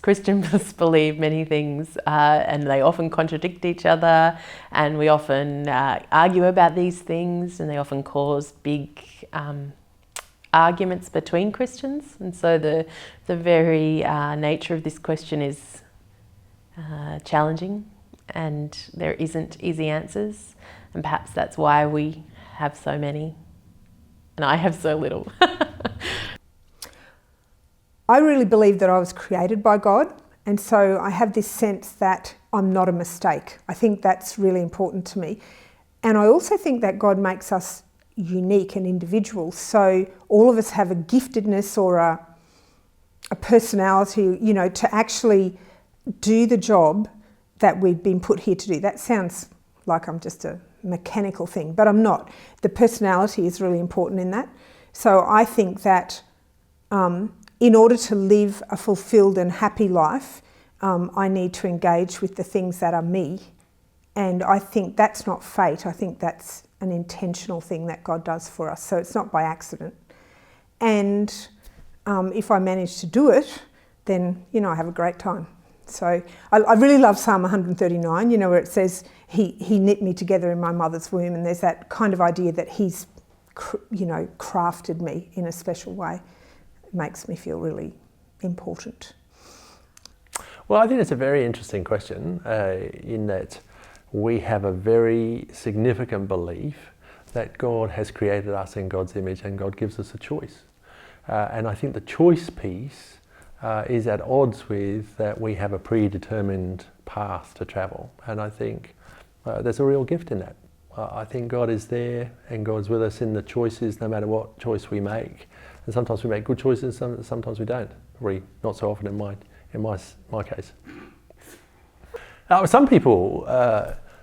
Christians believe many things and they often contradict each other, and we often argue about these things, and they often cause big arguments between Christians. And so the very nature of this question is challenging, and there isn't easy answers, and perhaps that's why we have so many and I have so little. I really believe that I was created by God, and so I have this sense that I'm not a mistake. I think that's really important to me. And I also think that God makes us unique and individual. So all of us have a giftedness or a personality, you know, to actually do the job that we've been put here to do. That sounds like I'm just a mechanical thing, but I'm not. The personality is really important in that. So I think that in order to live a fulfilled and happy life, I need to engage with the things that are me. And I think that's not fate. I think that's an intentional thing that God does for us. So it's not by accident. And if I manage to do it, then, you know, I have a great time. So I really love Psalm 139, you know, where it says, he knit me together in my mother's womb. And there's that kind of idea that he's, you know, crafted me in a special way. It makes me feel really important. Well, I think it's a very interesting question in that we have a very significant belief that God has created us in God's image and God gives us a choice. And I think the choice piece is at odds with that we have a predetermined path to travel. And I think there's a real gift in that. I think God is there and God's with us in the choices no matter what choice we make. And sometimes we make good choices, sometimes we don't. Probably not so often in my case. Some people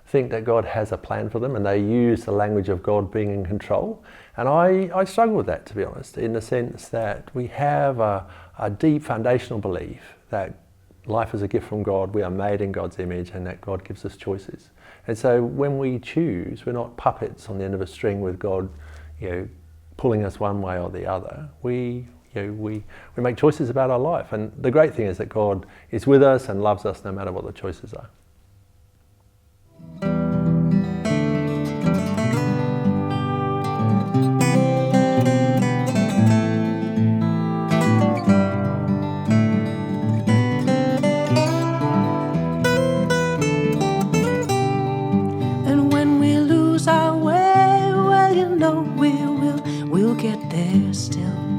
think that God has a plan for them and they use the language of God being in control. And I struggle with that, to be honest, in the sense that we have a deep foundational belief that life is a gift from God, we are made in God's image, and that God gives us choices. And so when we choose, we're not puppets on the end of a string with God, you know, pulling us one way or the other. We make choices about our life, and the great thing is that God is with us and loves us no matter what the choices are. And when we lose our way, well, you know we'll get there still.